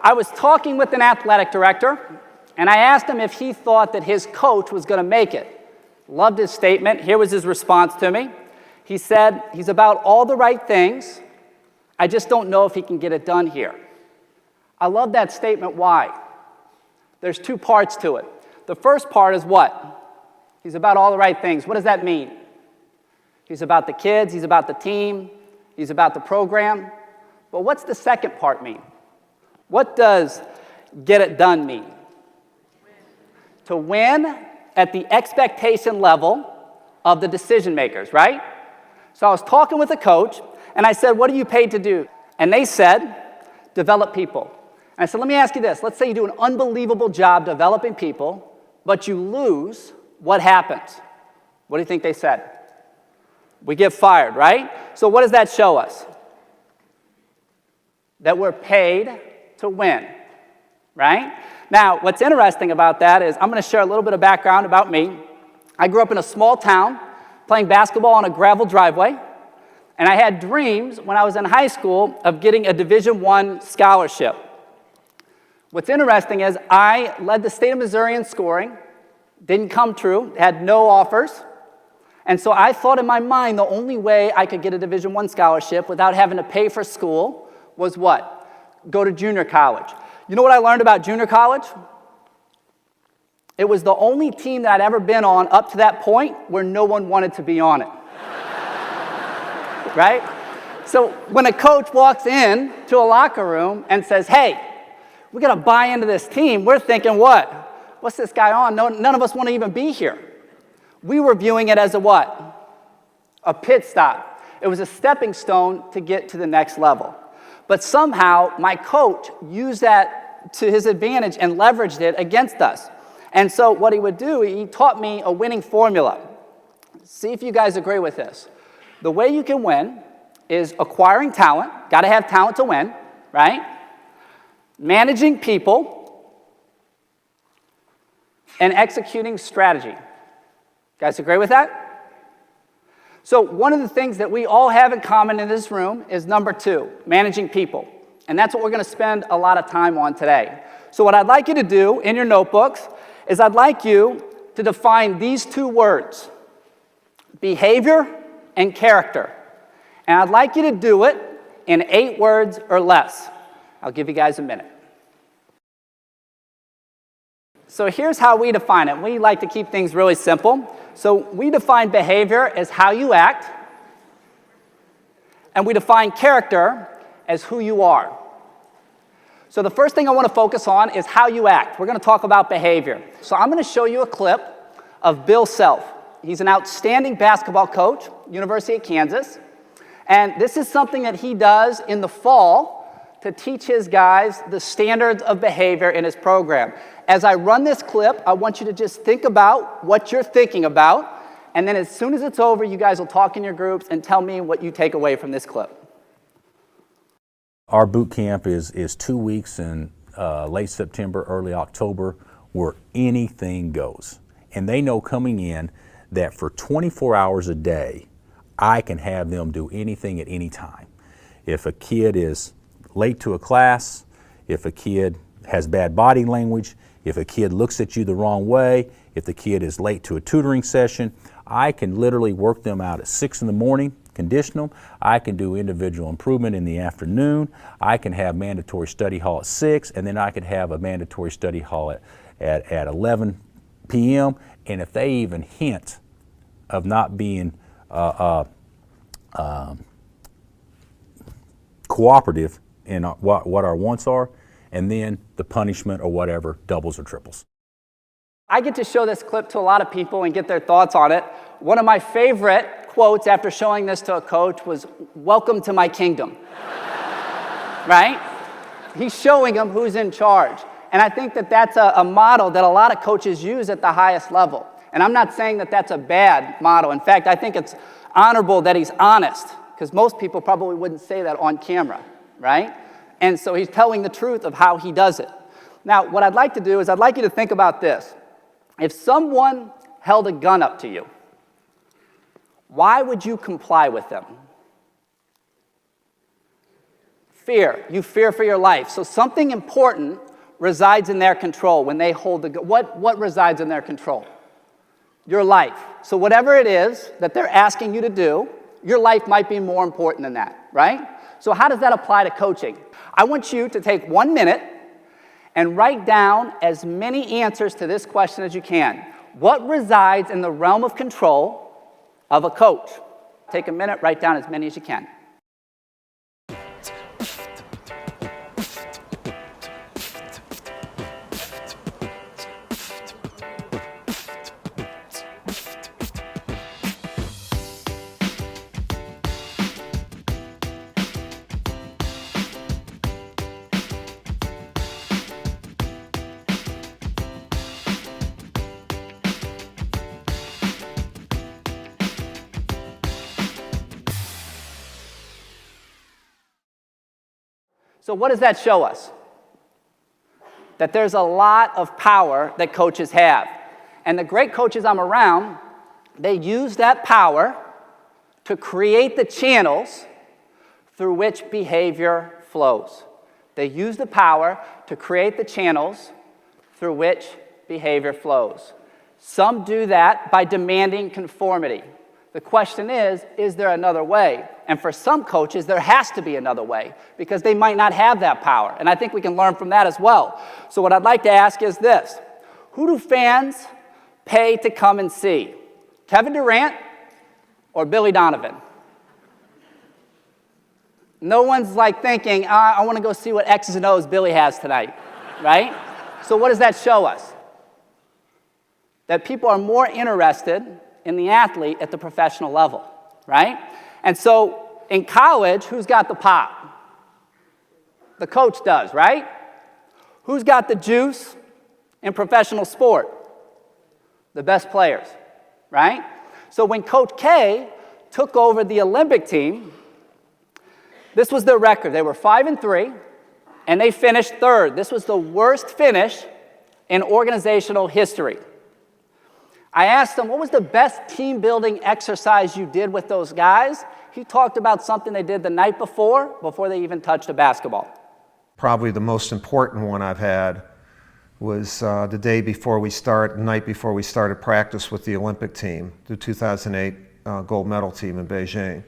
I was talking with an athletic director, and I asked him if he thought that his coach was going to make it. Loved his statement. Here was his response to me. He said, he's about all the right things. I just don't know if he can get it done here. I love that statement. Why? There's two parts to it. The first part is what? He's about all the right things. What does that mean? He's about the kids. He's about the team. He's about the program. But what's the second part mean? What does get it done mean? To win at the expectation level of the decision makers, right? So I was talking with a coach, and I said, what are you paid to do? And they said, develop people. And I said, let me ask you this. Let's say you do an unbelievable job developing people, but you lose. What happens? What do you think they said? We get fired, right? So what does that show us? That we're paid to win, right? Now, what's interesting about that is I'm going to share a little bit of background about me. I grew up in a small town playing basketball on a gravel driveway, and I had dreams when I was in high school of getting a Division I scholarship. What's interesting is I led the state of Missouri in scoring, didn't come true, had no offers, and so I thought in my mind the only way I could get a Division I scholarship without having to pay for school was what? Go to junior college. You know what I learned about junior college? It was the only team that I'd ever been on up to that point where no one wanted to be on it. Right? So when a coach walks in to a locker room and says, hey, we got to buy into this team, we're thinking, what? What's this guy on? None of us want to even be here. We were viewing it as a what? A pit stop. It was a stepping stone to get to the next level. But somehow my coach used that to his advantage and leveraged it against us. And so what he would do, he taught me a winning formula. See if you guys agree with this. The way you can win is acquiring talent. Got to have talent to win, right? Managing people and executing strategy. Guys agree with that? So one of the things that we all have in common in this room is number 2, managing people. And that's what we're going to spend a lot of time on today. So what I'd like you to do in your notebooks is I'd like you to define these 2 words, behavior and character. And I'd like you to do it in 8 words or less. I'll give you guys a minute. So here's how we define it. We like to keep things really simple. So we define behavior as how you act, and we define character as who you are. So the first thing I want to focus on is how you act. We're going to talk about behavior. So I'm going to show you a clip of Bill Self. He's an outstanding basketball coach, University of Kansas, and this is something that he does in the fall to teach his guys the standards of behavior in his program. As I run this clip, I want you to just think about what you're thinking about, and then as soon as it's over, you guys will talk in your groups and tell me what you take away from this clip. Our boot camp is 2 weeks in late September, early October, where anything goes. And they know coming in that for 24 hours a day, I can have them do anything at any time. If a kid is late to a class, if a kid has bad body language, if a kid looks at you the wrong way, if the kid is late to a tutoring session, I can literally work them out at 6 in the morning, condition them. I can do individual improvement in the afternoon. I can have mandatory study hall at 6, and then I can have a mandatory study hall at 11 p.m. And if they even hint of not being cooperative in what our wants are, and then the punishment or whatever doubles or triples. I get to show this clip to a lot of people and get their thoughts on it. One of my favorite quotes after showing this to a coach was, "Welcome to my kingdom." Right? He's showing them who's in charge. And I think that that's a model that a lot of coaches use at the highest level. And I'm not saying that that's a bad model. In fact, I think it's honorable that he's honest, because most people probably wouldn't say that on camera, right? And so he's telling the truth of how he does it. Now, what I'd like to do is I'd like you to think about this. If someone held a gun up to you, why would you comply with them? Fear. You fear for your life. So something important resides in their control when they hold the gun. What resides in their control? Your life. So whatever it is that they're asking you to do, your life might be more important than that, right? So how does that apply to coaching? I want you to take 1 minute and write down as many answers to this question as you can. What resides in the realm of control of a coach? Take a minute, write down as many as you can. So what does that show us? That there's a lot of power that coaches have. And the great coaches I'm around, they use that power to create the channels through which behavior flows. They use the power to create the channels through which behavior flows. Some do that by demanding conformity. The question is there another way? And for some coaches, there has to be another way because they might not have that power. And I think we can learn from that as well. So what I'd like to ask is this. Who do fans pay to come and see? Kevin Durant or Billy Donovan? No one's like thinking, I want to go see what X's and O's Billy has tonight, right? So what does that show us? That people are more interested in the athlete at the professional level, right? And so in college, who's got the pop? The coach does, right? Who's got the juice in professional sport? The best players, right? So when Coach K took over the Olympic team, this was their record. They were 5-3, and they finished third. This was the worst finish in organizational history. I asked him, what was the best team-building exercise you did with those guys? He talked about something they did the night before they even touched a basketball. Probably the most important one I've had was the night before we started practice with the Olympic team, the 2008 gold medal team in Beijing,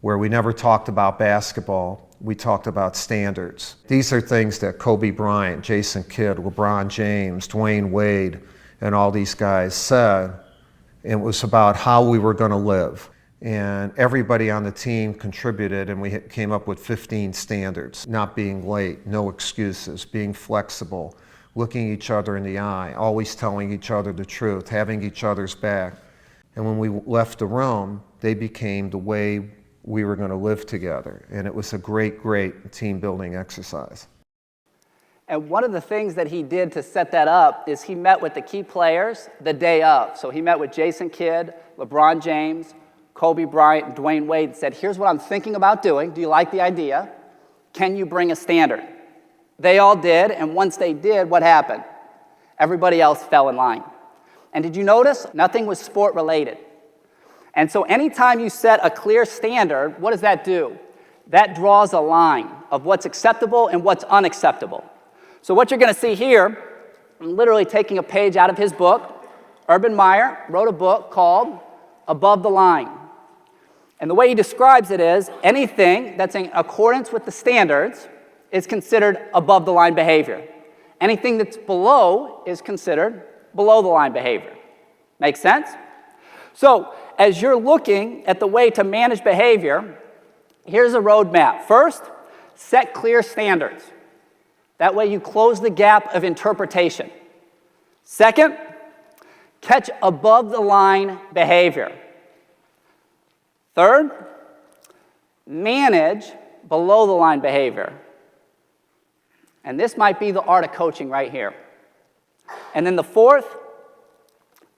where we never talked about basketball. We talked about standards. These are things that Kobe Bryant, Jason Kidd, LeBron James, Dwayne Wade, and all these guys said. It was about how we were going to live. And everybody on the team contributed, and we came up with 15 standards. Not being late, no excuses, being flexible, looking each other in the eye, always telling each other the truth, having each other's back. And when we left the room, they became the way we were going to live together. And it was a great, great team-building exercise. And one of the things that he did to set that up is he met with the key players the day of. So he met with Jason Kidd, LeBron James, Kobe Bryant, and Dwayne Wade and said, here's what I'm thinking about doing. Do you like the idea? Can you bring a standard? They all did, and once they did, what happened? Everybody else fell in line. And did you notice? Nothing was sport-related. And so anytime you set a clear standard, what does that do? That draws a line of what's acceptable and what's unacceptable. So what you're going to see here, I'm literally taking a page out of his book. Urban Meyer wrote a book called Above the Line. And the way he describes it is anything that's in accordance with the standards is considered above the line behavior. Anything that's below is considered below the line behavior. Make sense? So as you're looking at the way to manage behavior, here's a roadmap. First, set clear standards. That way you close the gap of interpretation. Second, catch above the line behavior. Third, manage below the line behavior. And this might be the art of coaching right here. And then the fourth,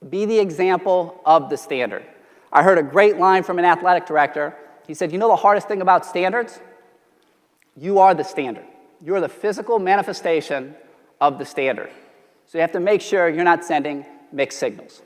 be the example of the standard. I heard a great line from an athletic director. He said, you know the hardest thing about standards? You are the standard. You're the physical manifestation of the standard. So you have to make sure you're not sending mixed signals.